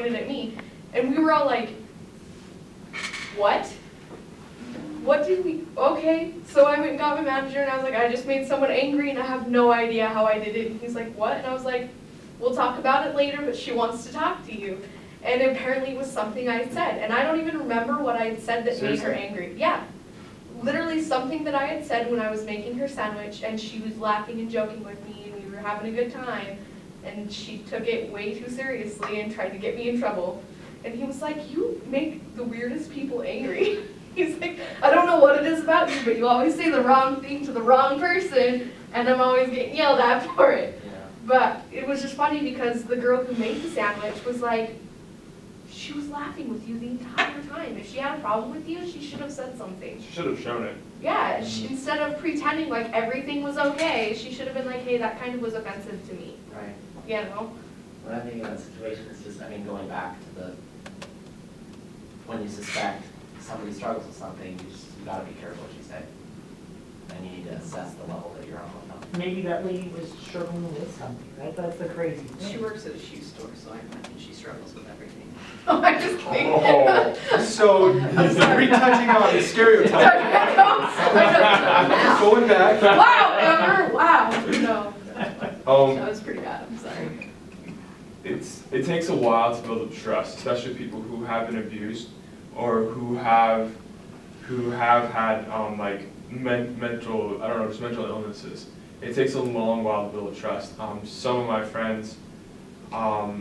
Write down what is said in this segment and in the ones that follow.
pointed at me. And we were all like, what? What did we, okay. So I went and got my manager and I was like, I just made someone angry and I have no idea how I did it. And he's like, what? And I was like, we'll talk about it later, but she wants to talk to you. And apparently it was something I had said. And I don't even remember what I had said that made her angry. Yeah. Literally something that I had said when I was making her sandwich, and she was laughing and joking with me, and we were having a good time, and she took it way too seriously and tried to get me in trouble. And he was like, you make the weirdest people angry. He's like, I don't know what it is about you, but you always say the wrong thing to the wrong person, and I'm always getting yelled at for it. Yeah. But it was just funny because the girl who made the sandwich was like, she was laughing with you the entire time. If she had a problem with you, she should have said something. She should have shown it. Yeah, instead of pretending like everything was okay, she should have been like, hey, that kind of was offensive to me. Right. You know? When I think of that situation, it's just, I mean, going back to the, when you suspect somebody struggles with something, you gotta be careful what you say. And you need to assess the level that you're on with them. Maybe that lady was struggling with something, right? That's the crazy thing. She works at a shoe store, so I imagine she struggles with everything. Oh, I'm just kidding. Oh, so retouching on the stereotype. Going back. Wow, Amber, wow. No, that Um, was pretty bad, I'm sorry. it takes a while to build up trust, especially people who have been abused or who have had like mental, I don't know, just mental illnesses. It takes a long while to build trust. Some of my friends, well,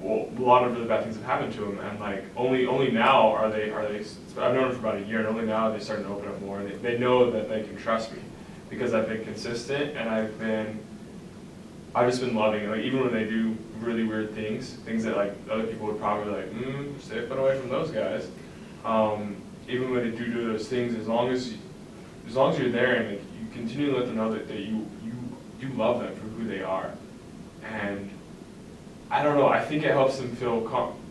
a lot of really bad things have happened to them, and like only now are they. I've known them for about a year, and only now are they starting to open up more. And they know that they can trust me because I've been consistent and I've just been loving it. Like even when they do really weird things that like other people would probably like, stay put away from those guys. Even when they do those things, as long as you're there and like, you continue to let them know that you love them for who they are, and I don't know, I think it helps them feel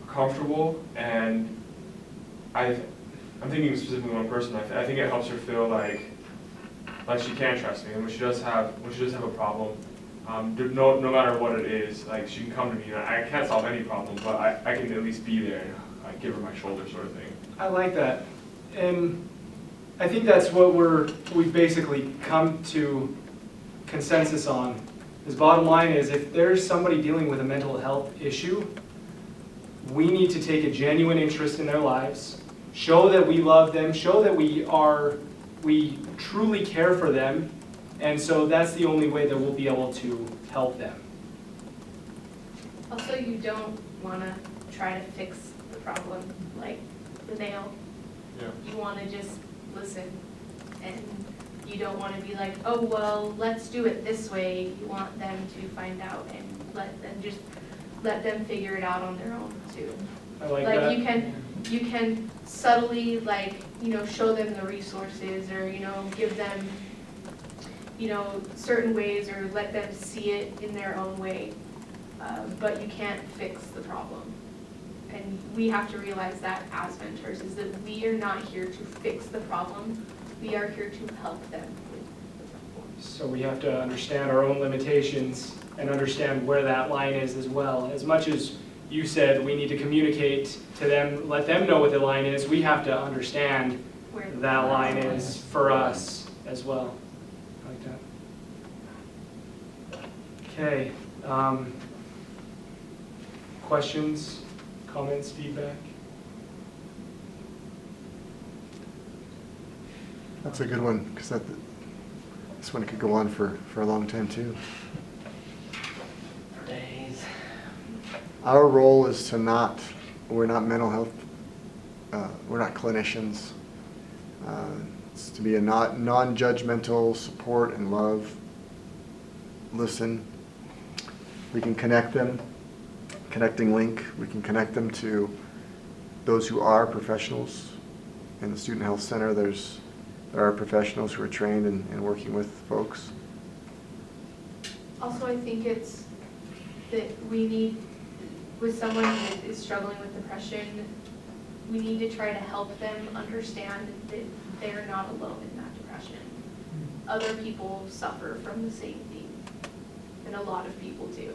comfortable, and I'm thinking specifically one person. I think it helps her feel like she can trust me, and when she does have a problem, no matter what it is, like she can come to me. And I can't solve any problem, but I can at least be there and like give her my shoulder, sort of thing. I like that, and I think that's what we've basically come to consensus on. His bottom line is, if there's somebody dealing with a mental health issue, we need to take a genuine interest in their lives, show that we love them, show that we truly care for them, and so that's the only way that we'll be able to help them. Also, you don't want to try to fix the problem like the nail. Yeah. You want to just listen, and you don't want to be like, oh, well, let's do it this way. You want them to find out and let them figure it out on their own too. I like that. You can subtly show them the resources, or give them certain ways, or let them see it in their own way, but you can't fix the problem. And we have to realize that as mentors, is that we are not here to fix the problem. We are here to help them with the problem. So we have to understand our own limitations and understand where that line is as well. As much as you said we need to communicate to them, let them know what the line is, we have to understand where that line is for us as well. I like that. Okay. Questions, comments, feedback? That's a good one, because this one could go on for a long time too. For days. Our role is we're not mental health, we're not clinicians. It's to be a non-judgmental support and love, listen. We can connect them, connecting link, we can connect them to those who are professionals. In the Student Health Center, there are professionals who are trained in working with folks. Also, I think it's that we need, with someone that is struggling with depression, we need to try to help them understand that they're not alone in that depression. Other people suffer from the same thing, and a lot of people do.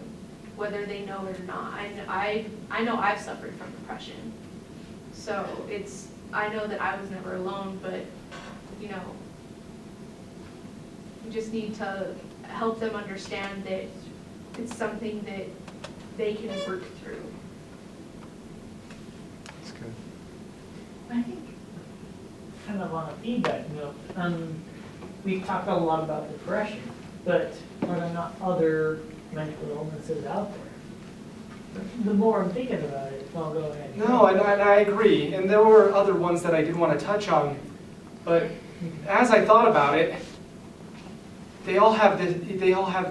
whether they know it or not. I know I've suffered from depression. So I know that I was never alone, but, you know, you just need to help them understand that it's something that they can work through. That's good. I think, kind of on a feedback note, we've talked a lot about depression, but are there not other mental illnesses out there? The more I'm thinking about it, I'll go ahead. No, and I agree, and there were other ones that I did want to touch on, but as I thought about it, they all have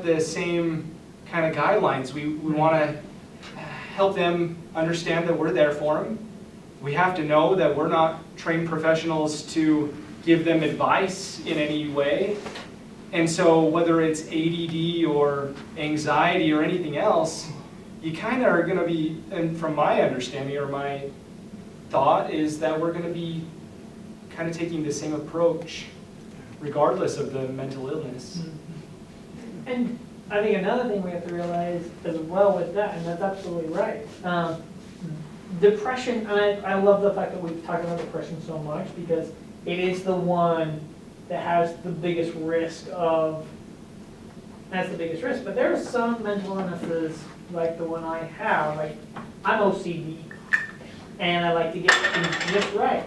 the same kind of guidelines. We want to help them understand that we're there for them. We have to know that we're not trained professionals to give them advice in any way. And so whether it's ADD or anxiety or anything else, you kind of are going to be, and from my understanding or my thought is that we're going to be kind of taking the same approach regardless of the mental illness. And I think another thing we have to realize as well with that, and that's absolutely right, depression, and I love the fact that we've talked about depression so much because it is the one that has the biggest risk of, but there are some mental illnesses like the one I have, like I'm OCD, and I like to get things just right.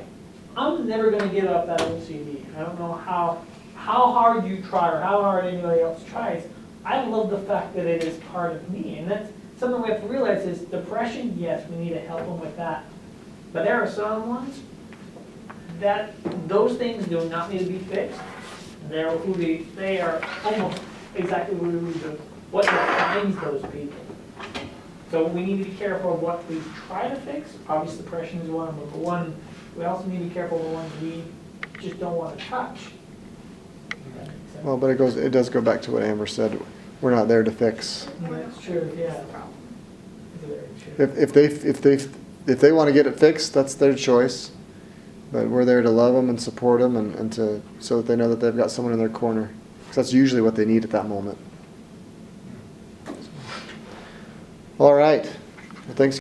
I'm never gonna give up that OCD. I don't know how hard you try or how hard anybody else tries. I love the fact that it is part of me, and that's something we have to realize is depression, yes, we need to help them with that. But there are some ones that those things do not need to be fixed. They are almost exactly what defines those people. So we need to be careful of what we try to fix. Obviously depression is one of them, but one, we also need to be careful of the ones we just don't want to touch. Well, but it does go back to what Amber said. We're not there to fix. That's true, yeah. That's the problem. It's very true. If they want to get it fixed, that's their choice. But we're there to love them and support them and so that they know that they've got someone in their corner. Because that's usually what they need at that moment. All right. Well, thanks.